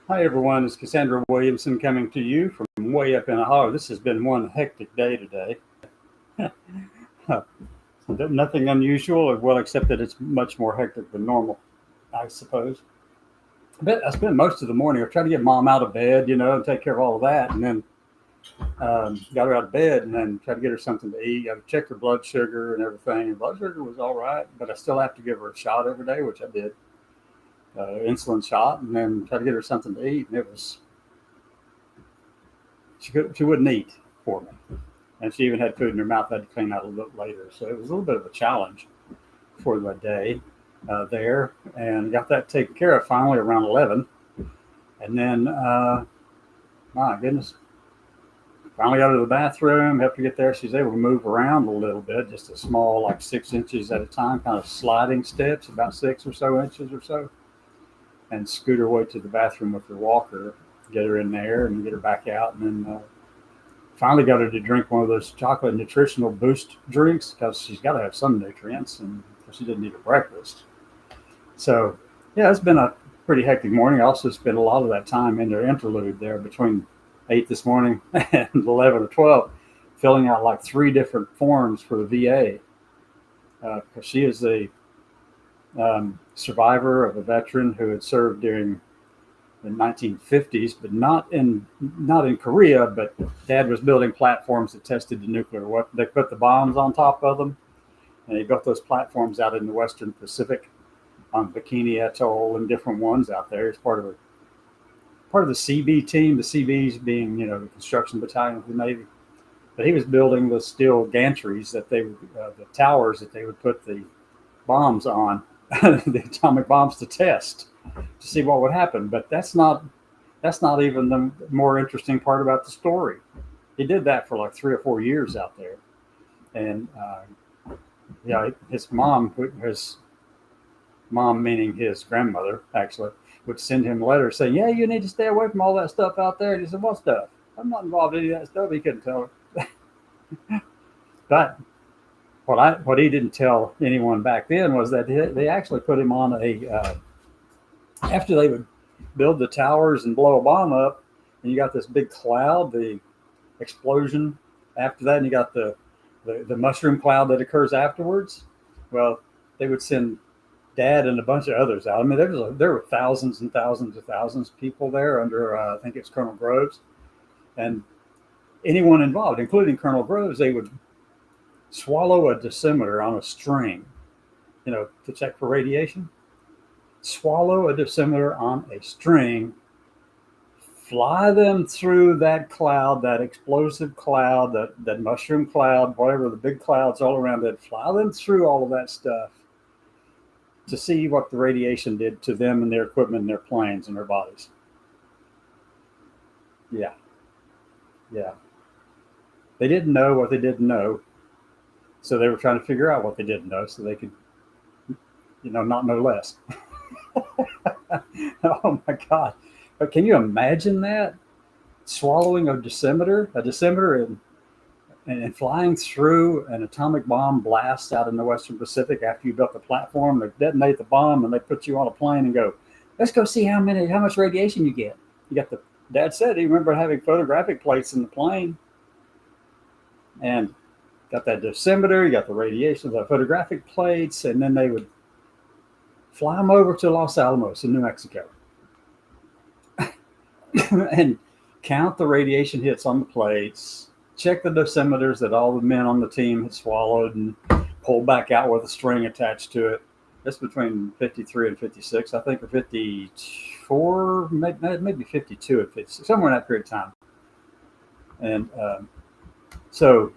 Hi everyone, it's Cassandra Williamson coming to you from way up in a hollow. This has been one hectic day today. Nothing unusual, well, except that it's much more hectic than normal, I suppose. But I spent most of the morning trying to get mom out of bed, and take care of all of that. And then got her out of bed and then tried to get her something to eat. I checked her blood sugar and everything. And blood sugar was all right, but I still have to give her a shot every day, which I did. Insulin shot, and then try to get her something to eat. And it was, she wouldn't eat for me. And she even had food in her mouth I had to clean out a little bit later. So it was a little bit of a challenge for the day there, and got that taken care of finally around 11. And then, my goodness, finally got her to the bathroom, helped her get there. She's able to move around a little bit, just a small, like 6 inches at a time, kind of sliding steps, about 6 or so inches or so, and scoot her way to the bathroom with her walker, get her in there and get her back out. And then finally got her to drink one of those chocolate nutritional boost drinks because she's got to have some nutrients, and she didn't eat her breakfast. So, yeah, it's been a pretty hectic morning. I also spent a lot of that time in their interlude there between 8 this morning and 11 or 12, filling out like 3 different forms for the VA. Because she is a survivor of a veteran who had served during the 1950s, but not in Korea. But Dad was building platforms that tested the nuclear weapon. They put the bombs on top of them, and he built those platforms out in the Western Pacific, on Bikini Atoll and different ones out there. It's part of the CB team. The CBs being the construction battalion of the Navy. But he was building the steel gantries that the towers that they would put the bombs on, the atomic bombs, to test to see what would happen. But that's not even the more interesting part about the story. He did that for like 3 or 4 years out there, and his mom meaning his grandmother, actually, would send him letters saying, "Yeah, you need to stay away from all that stuff out there." And he said, "What stuff? I'm not involved in any of that stuff." He couldn't tell her. But what he didn't tell anyone back then was that they actually put him on after they would build the towers and blow a bomb up, and you got this big cloud, the explosion after that, and you got the mushroom cloud that occurs afterwards. Well, they would send Dad and a bunch of others out. I mean, there were thousands and thousands of people there under, I think it's Colonel Groves. And anyone involved, including Colonel Groves, they would swallow a dosimeter on a string, to check for radiation. Swallow a dosimeter on a string, fly them through that cloud, that explosive cloud, that mushroom cloud, whatever the big clouds all around it, fly them through all of that stuff to see what the radiation did to them and their equipment and their planes and their bodies. Yeah. They didn't know what they didn't know. So they were trying to figure out what they didn't know so they could, not know less. Oh my God. But can you imagine that? Swallowing a dosimeter and flying through an atomic bomb blast out in the Western Pacific after you built the platform, they detonate the bomb, and they put you on a plane and go, "Let's go see how much radiation you get." Dad said he remembered having photographic plates in the plane, and got that dosimeter, you got the radiation, the photographic plates, and then they would fly them over to Los Alamos in New Mexico and count the radiation hits on the plates, check the dosimeters that all the men on the team had swallowed, and pulled back out with a string attached to it. That's between 53 and 56, I think, or 54, maybe 52 and 56, somewhere in that period of time. And so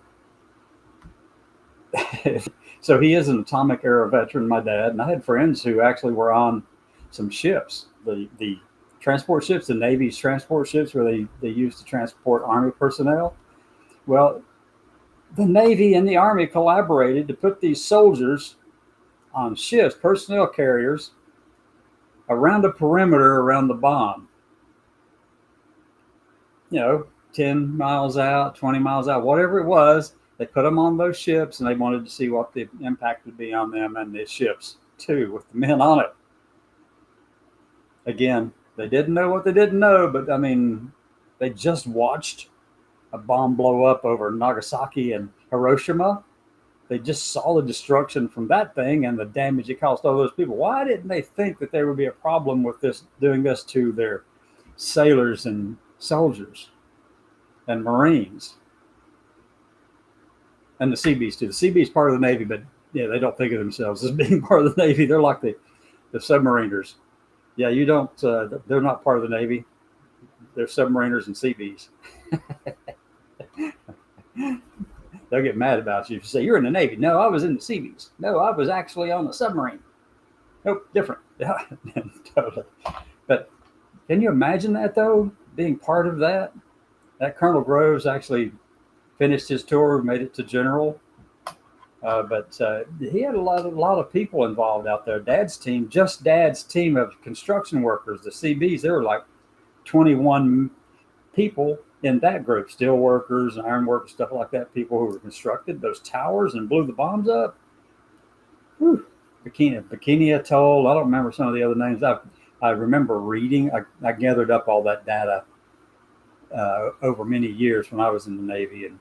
he is an atomic era veteran, my dad, and I had friends who actually were on some ships, the transport ships, the Navy's transport ships, where they used to transport Army personnel. Well, the Navy and the Army collaborated to put these soldiers on ships, personnel carriers, around a perimeter around the bomb. 10 miles out, 20 miles out, whatever it was. They put them on those ships, and they wanted to see what the impact would be on them and the ships too, with the men on it. Again, They didn't know what they didn't know, but I mean, they just watched a bomb blow up over Nagasaki and Hiroshima. They just saw the destruction from that thing and the damage it caused all those people. Why didn't they think that there would be a problem with this, doing this to their sailors and soldiers and Marines and the Seabees too? The Seabees part of the Navy, but yeah, they don't think of themselves as being part of the Navy. They're like the submariners. Yeah, you don't. They're not part of the Navy. They're submariners and Seabees. They'll get mad about you if you say you're in the Navy. No, I was in the Seabees. No, I was actually on a submarine. Nope, different. Yeah, totally. But can you imagine that though? Being part of that? That Colonel Groves actually finished his tour, made it to general. But he had a lot of people involved out there. Dad's team of construction workers, the CBs, there were like 21 people in that group, steel workers, iron workers, stuff like that, people who constructed those towers and blew the bombs up. Whew. Bikini Atoll. I don't remember some of the other names. I remember reading. I gathered up all that data over many years when I was in the Navy, and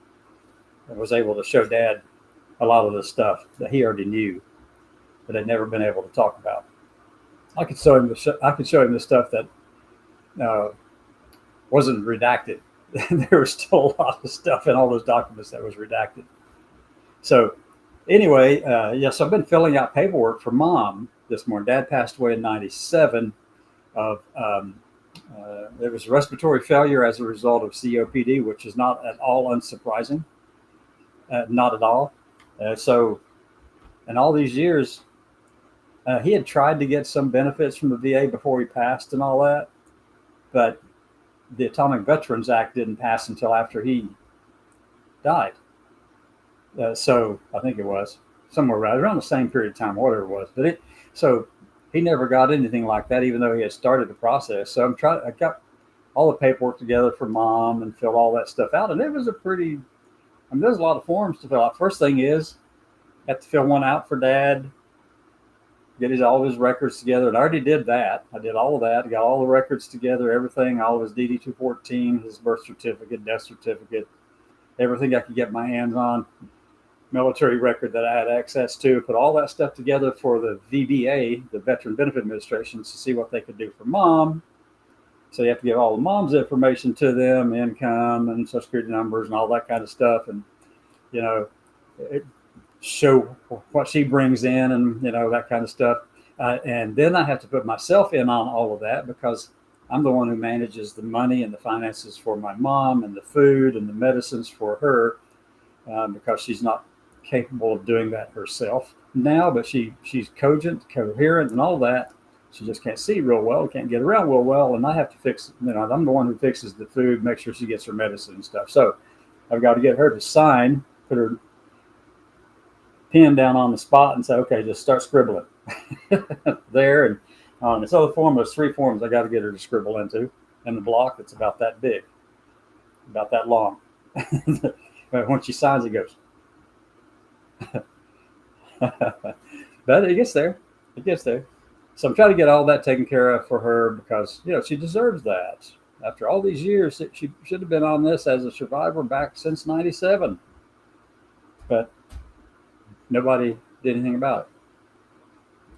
I was able to show Dad a lot of the stuff that he already knew, but had never been able to talk about. I could show him the stuff that wasn't redacted. There was still a lot of stuff in all those documents that was redacted. So anyway, yes, I've been filling out paperwork for Mom this morning. Dad passed away in '97 of it was respiratory failure as a result of COPD, which is not at all unsurprising. Not at all. So in all these years, he had tried to get some benefits from the VA before he passed and all that, but the Atomic Veterans Act didn't pass until after he died. So I think it was somewhere around the same period of time, whatever it was. But so he never got anything like that, even though he had started the process. So I got all the paperwork together for Mom and filled all that stuff out. And it was there's a lot of forms to fill out. First thing is, I have to fill one out for Dad, get all of his records together. And I already did that. I did all of that. Got all the records together, everything, all of his DD 214, his birth certificate, death certificate, everything I could get my hands on, military record that I had access to. Put all that stuff together for the VBA, the Veteran Benefit Administration, to see what they could do for Mom. So you have to give all the Mom's information to them, income and social security numbers and all that kind of stuff. And, show what she brings in and, that kind of stuff. And then I have to put myself in on all of that because I'm the one who manages the money and the finances for my mom and the food and the medicines for her because she's not capable of doing that herself now, but she's cogent, coherent and all that. She just can't see real well, can't get around real well. And I have to fix, I'm the one who fixes the food, make sure she gets her medicine and stuff. So I've got to get her to sign, put her pen down on the spot and say, okay, just start scribbling there. And on this other form, there's 3 forms I got to get her to scribble into in the block that's about that big, about that long. But when she signs, it goes. But it gets there. It gets there. So I'm trying to get all that taken care of for her because, she deserves that. After all these years, she should have been on this as a survivor back since '97. But nobody did anything about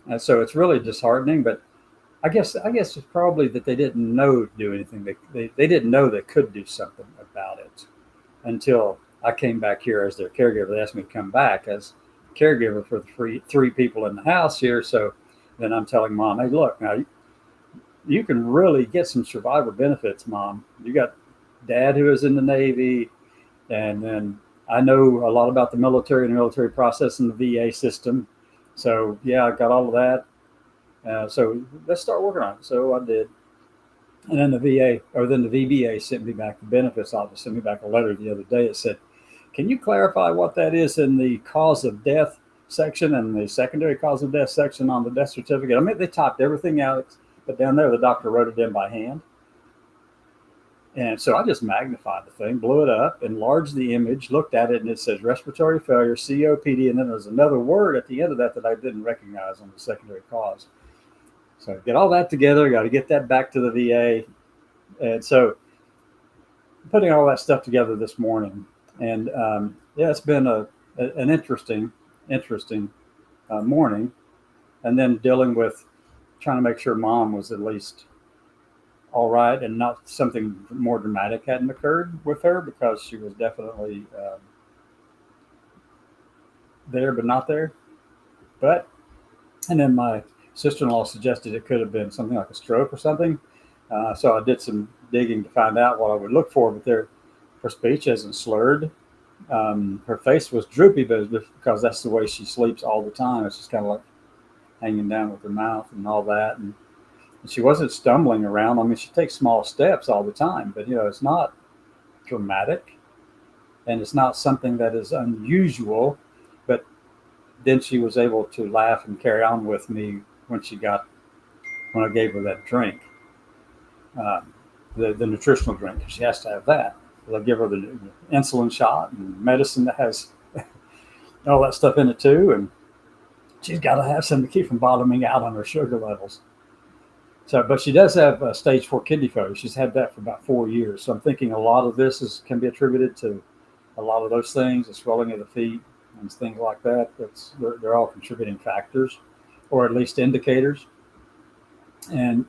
it. And so it's really disheartening, but I guess it's probably that they didn't know to do anything. They didn't know they could do something about it until I came back here as their caregiver. They asked me to come back as caregiver for the 3 people in the house here. So then I'm telling Mom, hey, look, now you can really get some survivor benefits, Mom. You got Dad who is in the Navy, and then I know a lot about the military and the military process and the VA system. So, yeah, I got all of that. So let's start working on it. So I did. And then the VBA sent me back, the benefits office sent me back a letter the other day. It said, can you clarify what that is in the cause of death section and the secondary cause of death section on the death certificate? I mean, they typed everything out, but down there, the doctor wrote it in by hand. And so I just magnified the thing, blew it up, enlarged the image, looked at it, and it says respiratory failure, COPD, and then there's another word at the end of that I didn't recognize on the secondary cause. So get all that together. Got to get that back to the VA, and so putting all that stuff together this morning, and yeah, it's been an interesting morning, and then dealing with trying to make sure Mom was at least all right and not something more dramatic hadn't occurred with her, because she was definitely there but not there. But and then my sister-in-law suggested it could have been something like a stroke or something. So I did some digging to find out what I would look for, but her speech isn't slurred. Her face was droopy, but because that's the way she sleeps all the time. It's just kind of like hanging down with her mouth and all that. And she wasn't stumbling around. I mean, she takes small steps all the time, but it's not dramatic, and it's not something that is unusual. But then she was able to laugh and carry on with me when I gave her that drink, the nutritional drink. She has to have that. They'll give her the insulin shot and medicine that has all that stuff in it too, and she's got to have some to keep from bottoming out on her sugar levels. So, but she does have stage 4 kidney failure. She's had that for about 4 years. So I'm thinking a lot of this can be attributed to a lot of those things, the swelling of the feet and things like that. They're all contributing factors, or at least indicators. And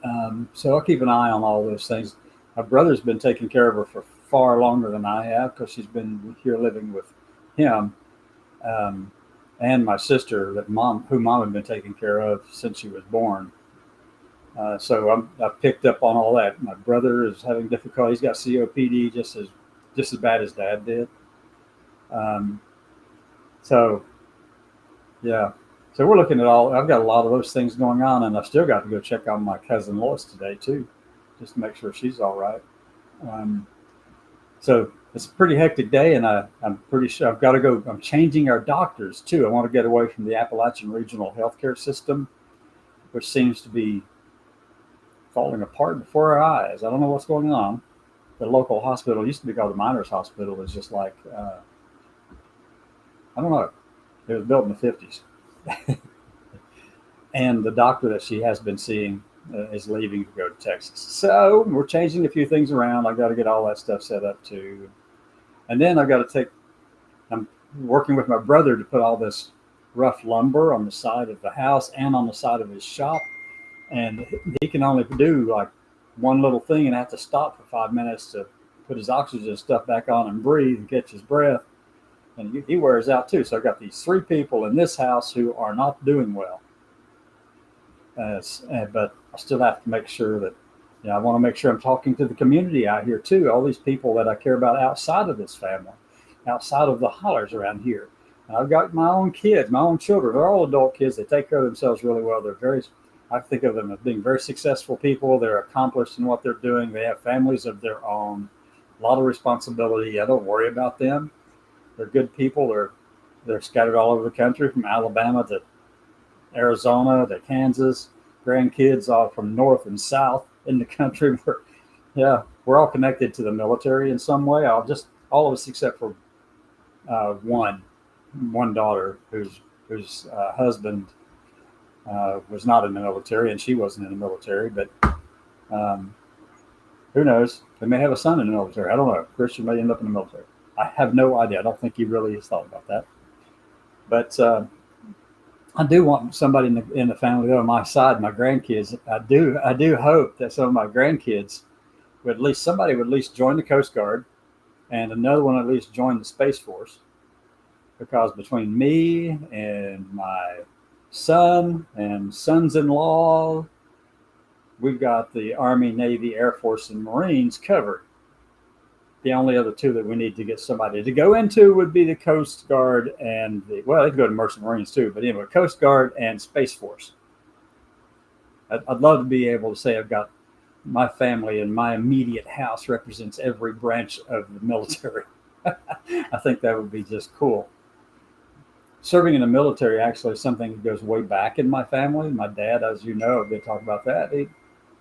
so I'll keep an eye on all those things. My brother's been taking care of her for far longer than I have, because she's been here living with him, and my sister, who Mom had been taking care of since she was born. So I've picked up on all that. My brother is having difficulty. He's got COPD just as bad as Dad did. So yeah. So we're looking at I've got a lot of those things going on, and I've still got to go check on my cousin Lois today too, just to make sure she's all right. So it's a pretty hectic day, and I'm pretty sure I've got to go. I'm changing our doctors too. I want to get away from the Appalachian Regional Healthcare System, which seems to be falling apart before our eyes. I don't know what's going on. The local hospital used to be called the Miners Hospital. Is just like, I don't know. It was built in the 50s. And the doctor that she has been seeing is leaving to go to Texas. So we're changing a few things around. I've got to get all that stuff set up too. And then I'm working with my brother to put all this rough lumber on the side of the house and on the side of his shop. And he can only do like one little thing and have to stop for 5 minutes to put his oxygen stuff back on and breathe and catch his breath. And he wears out too. So I've got these 3 people in this house who are not doing well. But I still have to make sure that, I want to make sure I'm talking to the community out here too. All these people that I care about outside of this family, outside of the hollers around here. And I've got my own kids, my own children. They're all adult kids. They take care of themselves really well. I think of them as being very successful people. They're accomplished in what they're doing. They have families of their own, a lot of responsibility. I don't worry about them. They're good people. They're scattered all over the country, from Alabama to Arizona to Kansas. Grandkids all from north and south in the country. We're all connected to the military in some way. All of us except for one daughter whose husband was not in the military, and she wasn't in the military. But who knows? They may have a son in the military. I don't know. Christian may end up in the military. I have no idea. I don't think he really has thought about that. But I do want somebody in the family on my side, my grandkids. I do hope that some of my grandkids would at least join the Coast Guard, and another one at least join the Space Force. Because between me and my son and sons-in-law, we've got the Army, Navy, Air Force, and Marines covered. The only other 2 that we need to get somebody to go into would be the Coast Guard and they could go to Merchant Marines too, but anyway, Coast Guard and Space Force. I'd love to be able to say I've got my family, and my immediate house represents every branch of the military. I think that would be just cool. Serving in the military actually is something that goes way back in my family. My dad, as you know, I've been talking about that.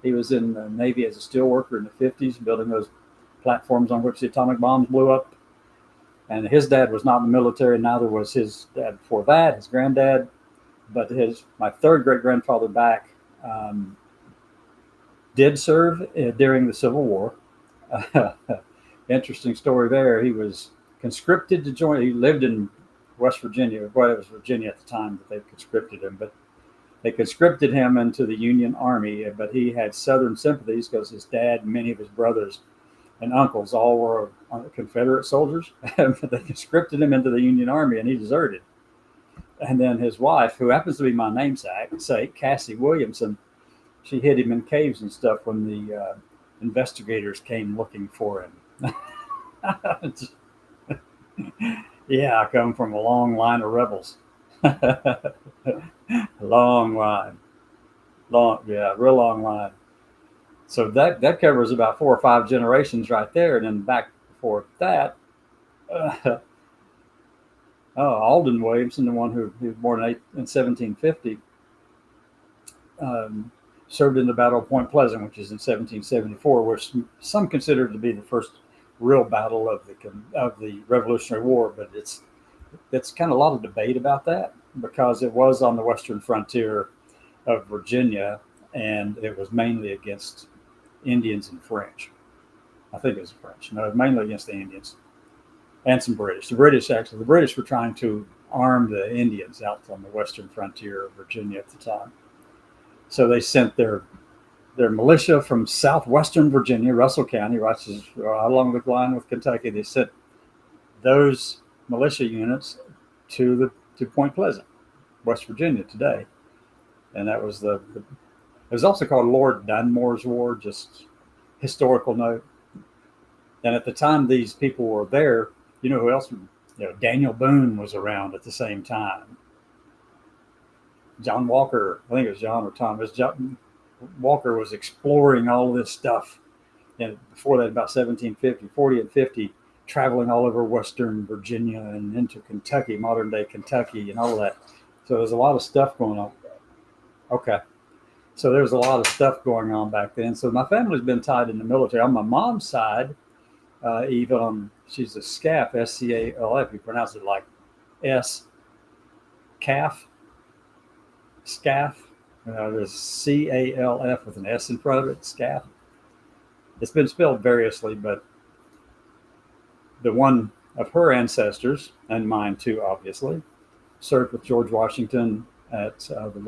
He was in the Navy as a steel worker in the 50s, building those platforms on which the atomic bombs blew up. And his dad was not in the military, neither was his dad before that, his granddad. But my 3rd great grandfather back Did serve during the Civil War. Interesting story there. He was conscripted to join. He lived in West Virginia. Well, it was Virginia at the time that they conscripted him, but they conscripted him into the Union Army. But he had Southern sympathies because his dad and many of his brothers and uncles all were Confederate soldiers. But they conscripted him into the Union Army, and he deserted. And then his wife, who happens to be my namesake, Cassie Williamson, she hid him in caves and stuff when the investigators came looking for him. Yeah, I come from a long line of rebels. Long line. Real long line. So that covers about 4 or 5 generations right there. And then back before that, Alden Williamson, the one who was born in 1750, served in the Battle of Point Pleasant, which is in 1774, which some consider to be the first real battle of the Revolutionary War. But it's kind of a lot of debate about that because it was on the western frontier of Virginia, and it was mainly against Indians and French. I think it was French. No, mainly against the Indians and some British. The British were trying to arm the Indians out on the western frontier of Virginia at the time. So they sent their militia from southwestern Virginia, Russell County, right along the line with Kentucky. They sent those militia units to Point Pleasant, West Virginia today, and that was it was also called Lord Dunmore's War, just historical note. And at the time these people were there, you know who else? Daniel Boone was around at the same time. John Walker, I think it was John or Thomas. John Walker was exploring all this stuff, and before that, about 1750, 40 and 50, traveling all over Western Virginia and into Kentucky, modern day Kentucky, and all that. So there's a lot of stuff going on. Okay. So there was a lot of stuff going on back then. So my family's been tied in the military. On my mom's side, even she's a SCAF, SCALF. You pronounce it like S, calf, SCAF. There's CALF with an S in front of it, SCAF. It's been spelled variously, but the one of her ancestors, and mine too, obviously, served with George Washington at the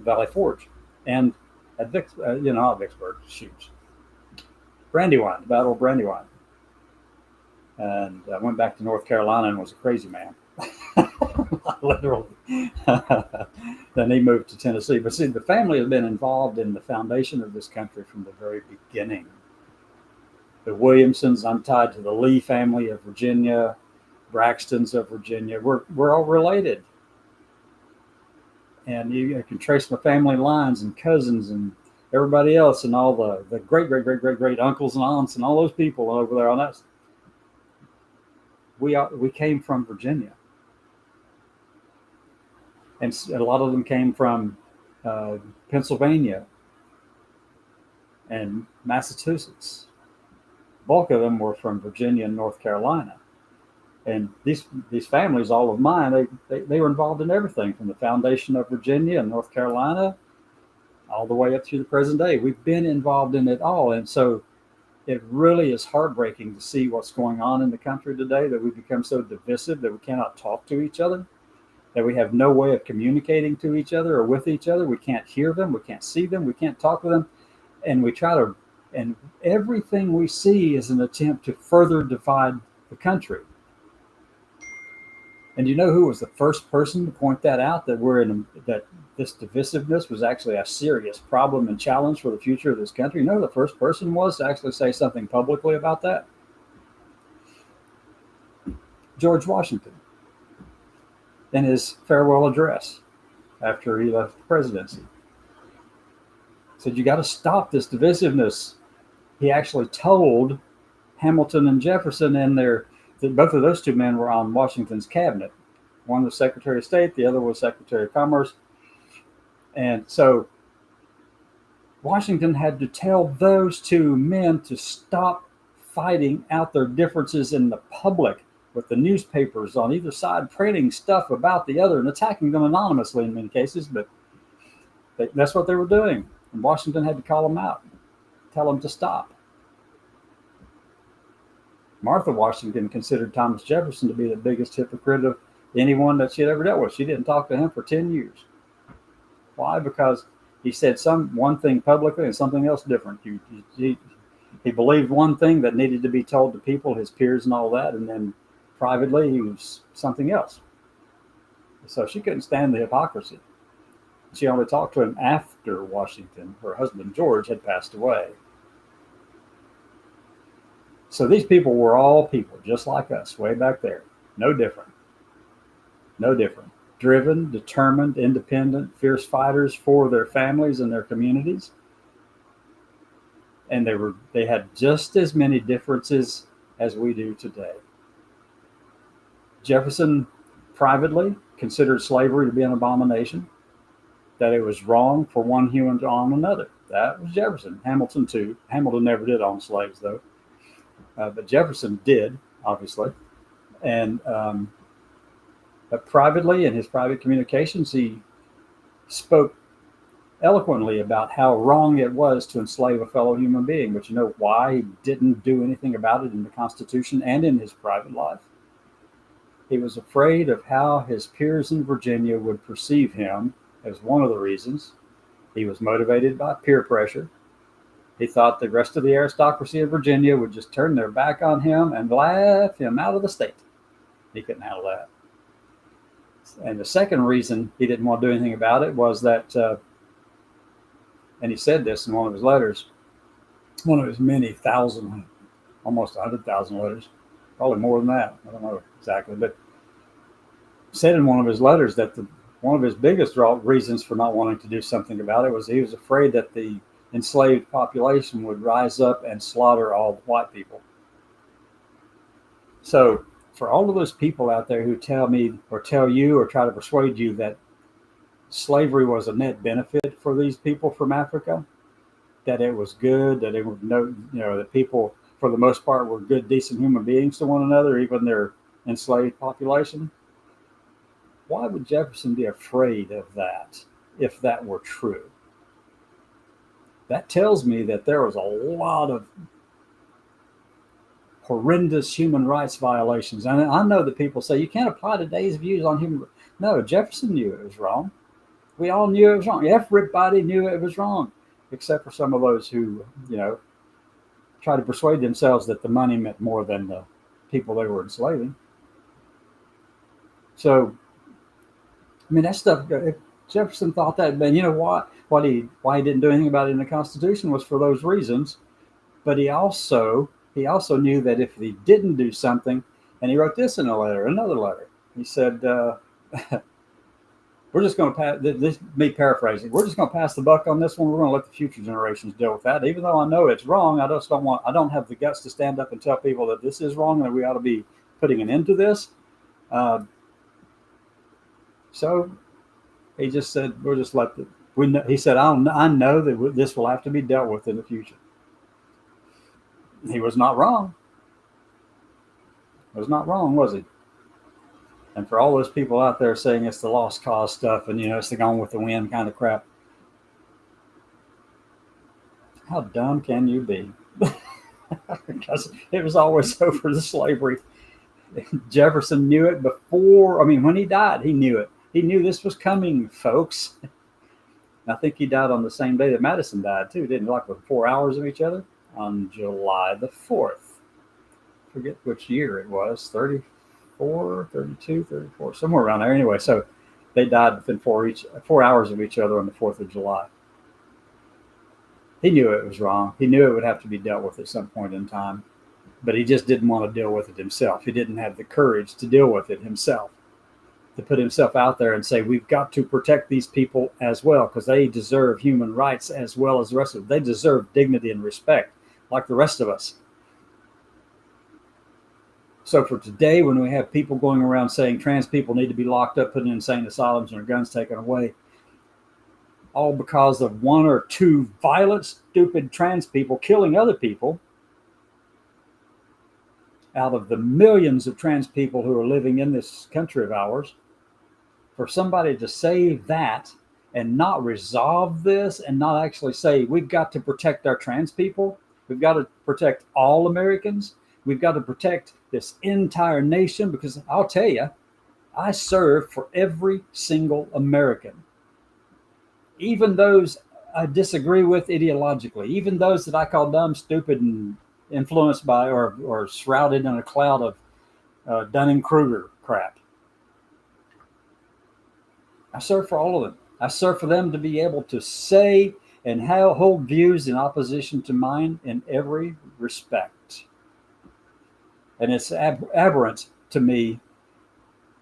Valley Forge, and at Vicksburg, Brandywine, the Battle of Brandywine, and I went back to North Carolina and was a crazy man, literally. Then he moved to Tennessee. But see, the family has been involved in the foundation of this country from the very beginning. The Williamsons, I'm tied to the Lee family of Virginia, Braxtons of Virginia. We're all related. And you can trace my family lines and cousins and everybody else and all the great uncles and aunts and all those people over there on that. We came from Virginia. And a lot of them came from Pennsylvania and Massachusetts. Bulk of them were from Virginia and North Carolina. And these families, all of mine, they were involved in everything from the foundation of Virginia and North Carolina all the way up to the present day. We've been involved in it all. And so it really is heartbreaking to see what's going on in the country today, that we become so divisive that we cannot talk to each other, that we have no way of communicating to each other or with each other. We can't hear them. We can't see them. We can't talk to them. And we try to, and everything we see is an attempt to further divide the country. And you know who was the first person to point that out, that this divisiveness was actually a serious problem and challenge for the future of this country? You know who the first person was to actually say something publicly about that? George Washington. In his farewell address after he left the presidency. Said, you got to stop this divisiveness. He actually told Hamilton and Jefferson both of those two men were on Washington's cabinet. One was Secretary of State, the other was Secretary of Commerce. And so Washington had to tell those two men to stop fighting out their differences in the public, with the newspapers on either side printing stuff about the other and attacking them anonymously in many cases, but that's what they were doing. And Washington had to call them out, tell them to stop. Martha Washington considered Thomas Jefferson to be the biggest hypocrite of anyone that she had ever dealt with. She didn't talk to him for 10 years. Why? Because he said one thing publicly and something else different. He believed one thing that needed to be told to people, his peers and all that, and then privately he was something else. So she couldn't stand the hypocrisy. She only talked to him after Washington, her husband George, had passed away. So these people were all people just like us way back there. No different. No different. Driven, determined, independent, fierce fighters for their families and their communities. And they had just as many differences as we do today. Jefferson privately considered slavery to be an abomination, that it was wrong for one human to own another. That was Jefferson. Hamilton too. Hamilton never did own slaves though. But Jefferson did, obviously. And but privately, in his private communications, he spoke eloquently about how wrong it was to enslave a fellow human being. But you know why he didn't do anything about it in the Constitution and in his private life? He was afraid of how his peers in Virginia would perceive him, as one of the reasons. He was motivated by peer pressure. He thought the rest of the aristocracy of Virginia would just turn their back on him and laugh him out of the state. He couldn't handle that. And the second reason he didn't want to do anything about it was that, and he said this in one of his letters, one of his many thousand, almost 100,000 letters, probably more than that, I don't know exactly, but said in one of his letters that one of his biggest reasons for not wanting to do something about it was he was afraid that the enslaved population would rise up and slaughter all the white people. So for all of those people out there who tell me or tell you or try to persuade you that slavery was a net benefit for these people from Africa, that it was good, that it would that people for the most part were good, decent human beings to one another, even their enslaved population. Why would Jefferson be afraid of that if that were true? That tells me that there was a lot of horrendous human rights violations. And I know that people say you can't apply today's views on human rights. No, Jefferson knew it was wrong. We all knew it was wrong. Everybody knew it was wrong, except for some of those who, try to persuade themselves that the money meant more than the people they were enslaving. So, I mean, that stuff, if Jefferson thought that, but you know what? Why he didn't do anything about it in the Constitution was for those reasons. But he also knew that if he didn't do something, and he wrote this in another letter. He said, we're just going to pass, this me paraphrasing, we're just going to pass the buck on this one. We're going to let the future generations deal with that. Even though I know it's wrong, I don't have the guts to stand up and tell people that this is wrong and we ought to be putting an end to this. So he just said, we'll just let he said, I know that this will have to be dealt with in the future. He was not wrong. He was not wrong, was he? And for all those people out there saying it's the lost cause stuff and, it's the gone with the wind kind of crap, how dumb can you be? Because it was always over the slavery. Jefferson knew it when he died, he knew it. He knew this was coming, folks. I think he died on the same day that Madison died, too, didn't he? Like within 4 hours of each other? On July the 4th. Forget which year it was, 34, 32, 34, somewhere around there. Anyway, so they died within 4 hours of each other on the 4th of July. He knew it was wrong. He knew it would have to be dealt with at some point in time, but he just didn't want to deal with it himself. He didn't have the courage to deal with it himself, to put himself out there and say, we've got to protect these people as well, because they deserve human rights as well as the rest of them. They deserve dignity and respect like the rest of us. So for today, when we have people going around saying trans people need to be locked up, put in insane asylums, and their guns taken away, all because of one or two violent, stupid trans people killing other people, out of the millions of trans people who are living in this country of ours, for somebody to say that and not resolve this and not actually say, we've got to protect our trans people. We've got to protect all Americans. We've got to protect this entire nation, because I'll tell you, I serve for every single American, even those I disagree with ideologically, even those that I call dumb, stupid, and influenced by or shrouded in a cloud of Dunning-Kruger crap. I serve for all of them. I serve for them to be able to say and hold views in opposition to mine in every respect. And it's aberrant to me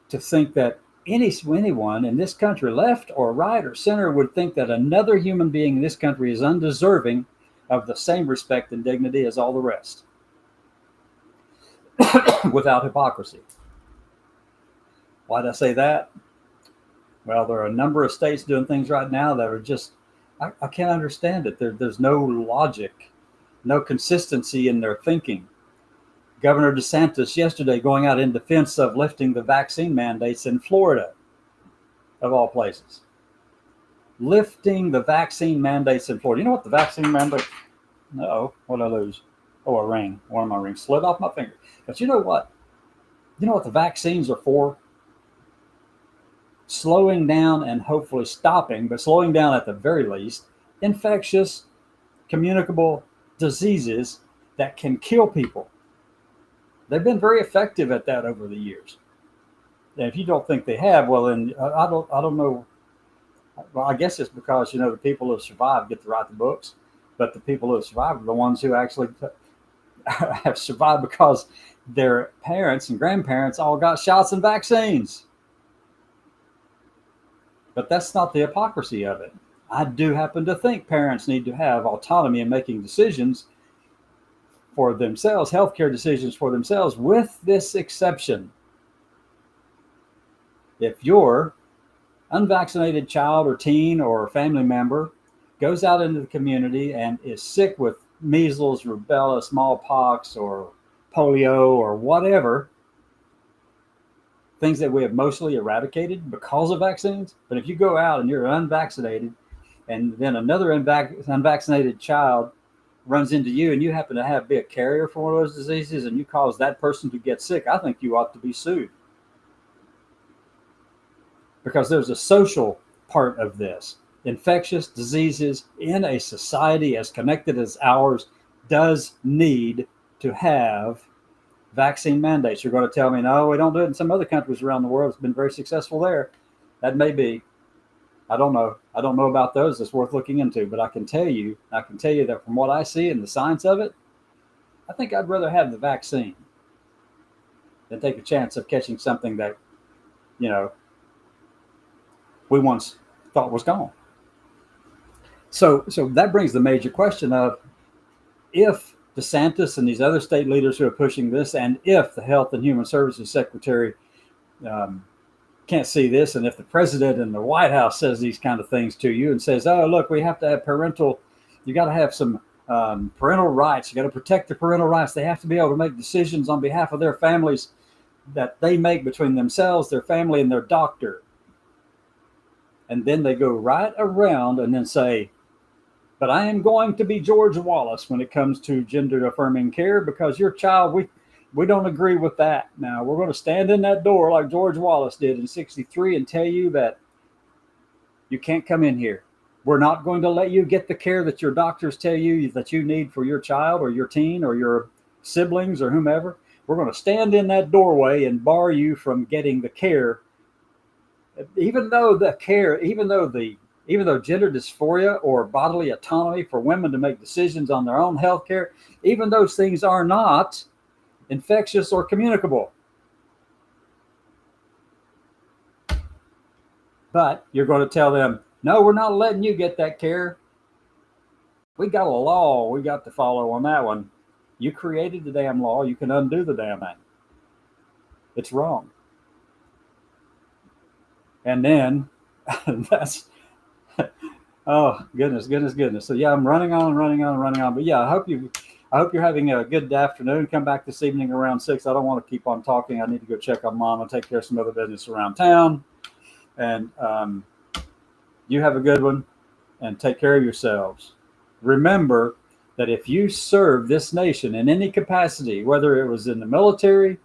to think that anyone in this country, left or right or center, would think that another human being in this country is undeserving of the same respect and dignity as all the rest, without hypocrisy. Why did I say that? Well, there are a number of states doing things right now that are just, I can't understand it. There's no logic, no consistency in their thinking. Governor DeSantis yesterday going out in defense of lifting the vaccine mandates in Florida, of all places. Lifting the vaccine mandates in Florida. You know what the vaccine mandate? Uh-oh, what did I lose? Oh, a ring. One of my rings slid off my finger. But you know what? You know what the vaccines are for? Slowing down and hopefully stopping, but slowing down at the very least, infectious, communicable diseases that can kill people. They've been very effective at that over the years. And if you don't think they have, well, then I don't know. Well, I guess it's because, the people who have survived get to write the books, but the people who have survived are the ones who actually have survived because their parents and grandparents all got shots and vaccines. But that's not the hypocrisy of it. I do happen to think parents need to have autonomy in making decisions for themselves, healthcare decisions for themselves, with this exception. If your unvaccinated child or teen or family member goes out into the community and is sick with measles, rubella, smallpox, or polio, or whatever, things that we have mostly eradicated because of vaccines. But if you go out and you're unvaccinated, and then another unvaccinated child runs into you, and you happen to be a carrier for one of those diseases, and you cause that person to get sick, I think you ought to be sued. Because there's a social part of this. Infectious diseases in a society as connected as ours does need to have vaccine mandates. You're going to tell me, no, we don't do it in some other countries around the world. It's been very successful there. That may be. I don't know. I don't know about those. It's worth looking into. But I can tell you that from what I see in the science of it, I think I'd rather have the vaccine than take a chance of catching something that, we once thought was gone. So that brings the major question of, if DeSantis and these other state leaders who are pushing this, and if the Health and Human Services Secretary can't see this, and if the president and the White House says these kind of things to you and says, oh, look, we have to have you got to have some parental rights. You got to protect the parental rights. They have to be able to make decisions on behalf of their families that they make between themselves, their family, and their doctor. And then they go right around and then say, but I am going to be George Wallace when it comes to gender affirming care, because your child, we don't agree with that. Now we're going to stand in that door like George Wallace did in 1963 and tell you that you can't come in here. We're not going to let you get the care that your doctors tell you that you need for your child or your teen or your siblings or whomever. We're going to stand in that doorway and bar you from getting the care. Even though gender dysphoria or bodily autonomy for women to make decisions on their own health care, even those things are not infectious or communicable. But you're going to tell them, no, we're not letting you get that care. We got a law we got to follow on that one. You created the damn law. You can undo the damn thing. It's wrong. And then that's, oh, goodness. So yeah, I'm running on. But yeah, I hope you're having a good afternoon. Come back this evening around 6. I don't want to keep on talking. I need to go check on Mom and take care of some other business around town. And You have a good one, and take care of yourselves. Remember that if you serve this nation in any capacity, whether it was in the military,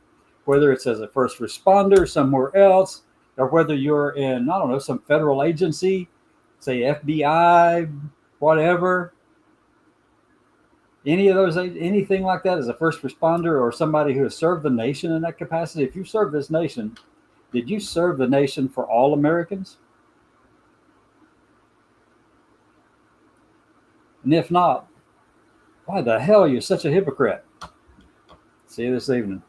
whether it's as a first responder somewhere else, or whether you're in, I don't know, some federal agency, say FBI, whatever, any of those, anything like that, as a first responder or somebody who has served the nation in that capacity, if you serve this nation, did you serve the nation for all Americans? And if not, why the hell are you such a hypocrite? See you this evening.